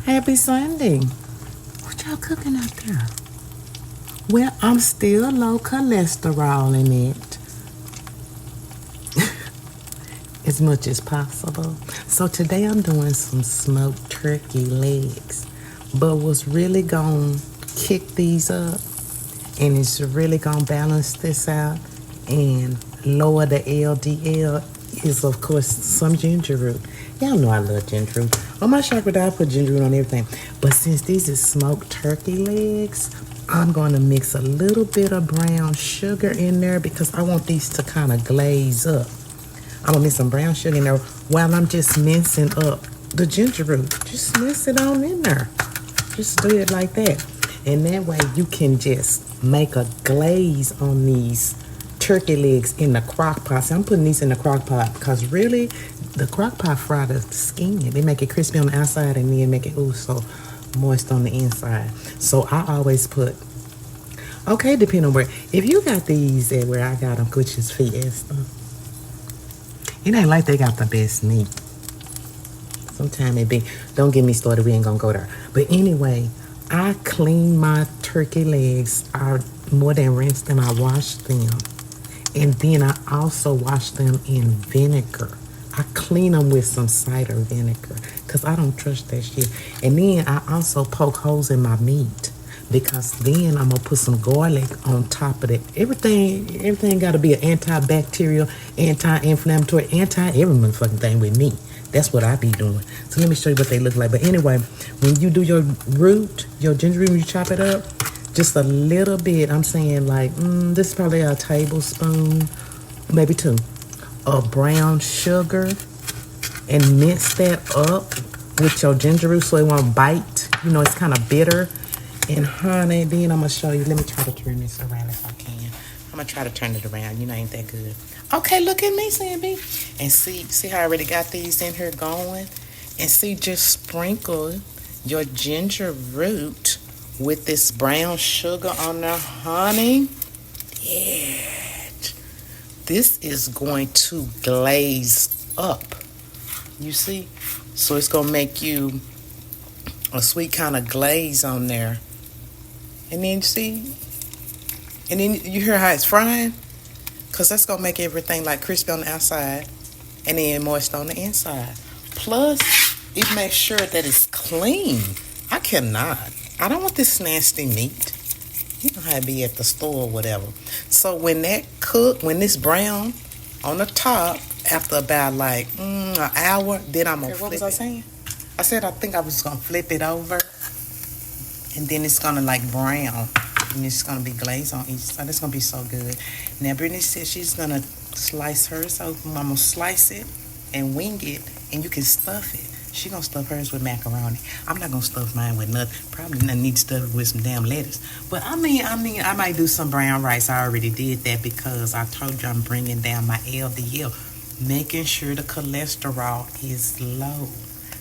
Happy Sunday. What y'all cooking out there? Well, I'm still low cholesterol in it. As much as possible. So today I'm doing some smoked turkey legs. But what's really gonna kick these up and it's really gonna balance this out and lower the LDL is of course some ginger root. Y'all know I love ginger root. On my chocolate I put ginger root on everything. But since these is smoked turkey legs, I'm going to mix a little bit of brown sugar in there because I want these to kind of glaze up. I'm gonna mix some brown sugar in there while I'm just mincing up the ginger root. Just mince it on in there. Just do it like that. And that way you can just make a glaze on these turkey legs in the crock pot. So I'm putting these in the crock pot because really the crock pot fry the skin. They make it crispy on the outside and then make it so moist on the inside. So I always put, okay, depending on where, if you got these at where I got them, which is Fiesta, it ain't like they got the best meat. Sometimes it be, don't get me started, we ain't gonna go there. But anyway, I clean my turkey legs. I more than rinse them, I wash them. And then I also wash them in vinegar. I clean them with some cider vinegar because I don't trust that shit. And then I also poke holes in my meat because then I'm gonna put some garlic on top of it. Everything got to be an antibacterial, anti-inflammatory, every motherfucking thing with me. That's what I be doing. So let me show you what they look like. But anyway, when you do your root, your ginger root, when you chop it up, just a little bit. I'm saying like, this is probably a tablespoon, maybe 2, of brown sugar, and mince that up with your ginger root so it won't bite. You know, it's kind of bitter. And honey, then I'm going to show you. Let me try to turn this around if I can. I'm going to try to turn it around. You know, ain't that good. Okay, look at me, Sandy. And see how I already got these in here going? And see, just sprinkle your ginger root with this brown sugar on there, honey. Yeah. This is going to glaze up. You see? So it's going to make you a sweet kind of glaze on there. And then see, and then you hear how it's frying? Because that's going to make everything like crispy on the outside and then moist on the inside. Plus, it makes sure that it's clean. I don't want this nasty meat. You know how it be at the store or whatever. So when this brown on the top, after about like an hour, then I'm going to flip it. What was I saying? I said I think I was going to flip it over. And then it's going to like brown. And it's going to be glazed on each side. It's going to be so good. Now, Brittany said she's going to slice hers. So I'm going to slice it and wing it. And you can stuff it. She's going to stuff hers with macaroni. I'm not going to stuff mine with nothing. Probably not need to stuff it with some damn lettuce. But I mean, I might do some brown rice. I already did that because I told you I'm bringing down my LDL. Making sure the cholesterol is low.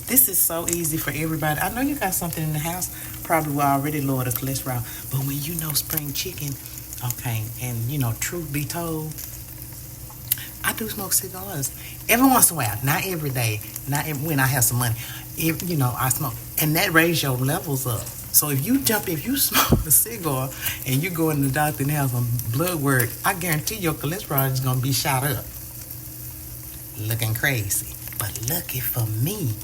This is so easy for everybody. I know you got something in the house probably will already lower the cholesterol. But when you know spring chicken, okay, and you know, truth be told, I do smoke cigars. Every once in a while, not every day, when I have some money. I smoke. And that raises your levels up. So if you smoke a cigar and you go in the doctor and have some blood work, I guarantee your cholesterol is going to be shot up. Looking crazy. But lucky for me,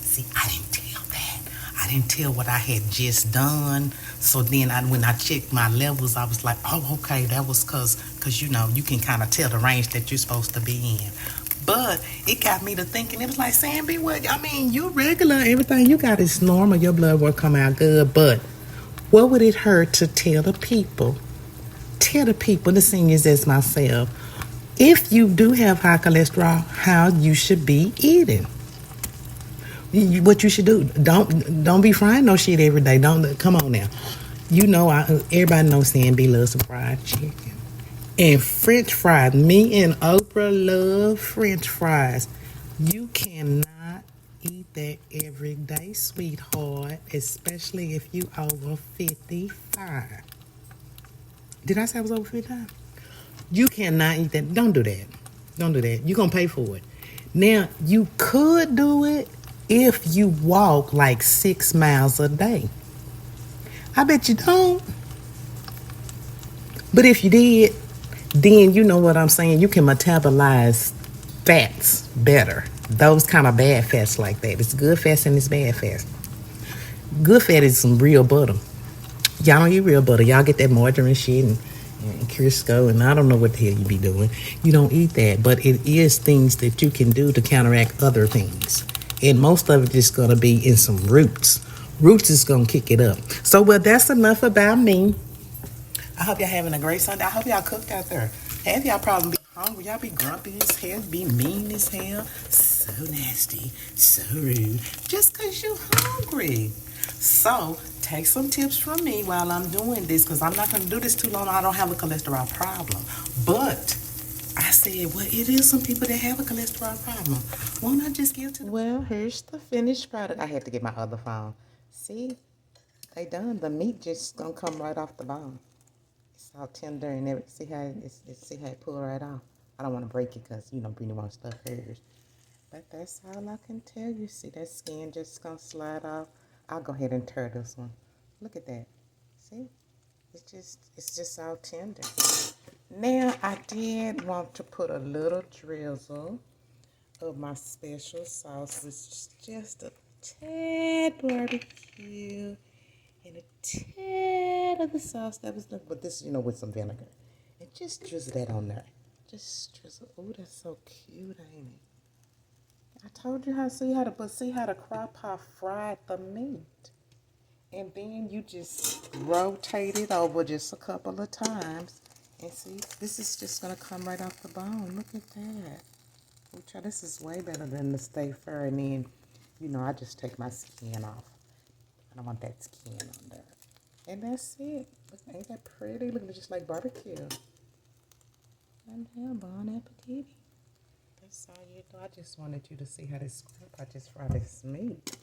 see, I didn't tell that. I didn't tell what I had just done. So then when I checked my levels, I was like, oh, okay, that was because you can kind of tell the range that you're supposed to be in. But it got me to thinking, it was like, Sandy, you regular, everything you got is normal, your blood will come out good. But what would it hurt to tell the people, the seniors as myself, if you do have high cholesterol, how you should be eating? What you should do, don't be frying no shit every day. Come on now. Everybody knows Sandy loves some fried chicken. And French fries. Me and Oprah love French fries. You cannot eat that every day, sweetheart, especially if you over 55. Did I say I was over 55? You cannot eat that. Don't do that. You're going to pay for it. Now, you could do it if you walk like 6 miles a day. I bet you don't. But if you did, then you know what I'm saying. You can metabolize fats better. Those kind of bad fats like that. It's good fats and it's bad fats. Good fat is some real butter. Y'all don't eat real butter. Y'all get that margarine shit and Crisco and I don't know what the hell you be doing. You don't eat that, but it is things that you can do to counteract other things. And most of it is going to be in some roots. Roots is going to kick it up. So, well, that's enough about me. I hope y'all having a great Sunday. I hope y'all cooked out there. Half y'all probably be hungry. Y'all be grumpy as hell, be mean as hell. So nasty, so rude. Just because you hungry. So, take some tips from me while I'm doing this because I'm not going to do this too long. I don't have a cholesterol problem. But I said, well, it is some people that have a cholesterol problem. Won't I just give to them? Well, here's the finished product. I had to get my other phone. See, they done. The meat just going to come right off the bone. It's all tender and everything. See how it pull right off. I don't want to break it because, you know, Brittany wants stuff hers. But that's all I can tell you. See, that skin just going to slide off. I'll go ahead and tear this one. Look at that. See? It's just all tender. Now, I did want to put a little drizzle of my special sauce, which is just a tad barbecue and a tad of the sauce that was left, but this, you know, with some vinegar. And just drizzle that on there. Just drizzle. Oh, that's so cute, ain't it? I told you how the crock pot fried the meat. And then you just rotate it over just a couple of times. And see, this is just going to come right off the bone. Look at that. Ooh, this is way better than the steak fur. And then, you know, I just take my skin off. I don't want that skin on there. And that's it. Look, ain't that pretty? Look, it's just like barbecue. And yeah, bon appetit. That's all you do. I just wanted you to see how this I just fried this meat.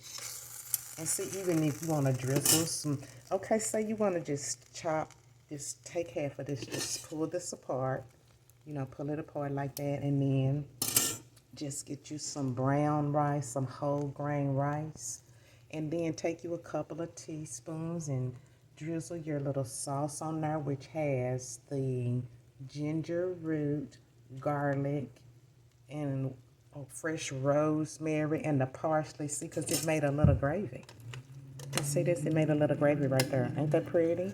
And see, even if you want to drizzle some, okay, say you want to just take half of this, just pull this apart, you know, pull it apart like that, and then just get you some brown rice, some whole grain rice, and then take you a couple of teaspoons and drizzle your little sauce on there, which has the ginger root, garlic, and fresh rosemary and the parsley. See, because it made a little gravy. You see this? It made a little gravy right there. Ain't that pretty?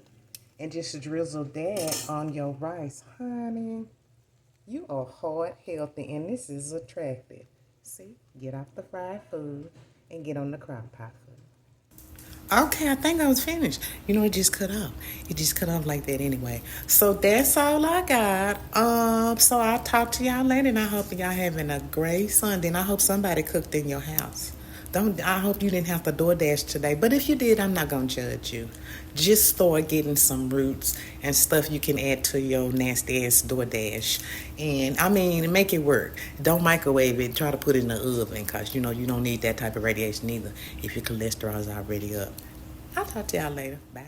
And just drizzle that on your rice. Honey, you are heart healthy, and this is attractive. See? Get off the fried food and get on the crock pot food. Okay, I think I was finished. You know, it just cut off. It just cut off like that anyway. So that's all I got. So I'll talk to y'all later, and I hope y'all having a great Sunday. And I hope somebody cooked in your house. I hope you didn't have to DoorDash today. But if you did, I'm not gonna judge you. Just start getting some roots and stuff you can add to your nasty ass DoorDash. And I mean, make it work. Don't microwave it. Try to put it in the oven, cause you know you don't need that type of radiation either if your cholesterol is already up. I'll talk to y'all later. Bye.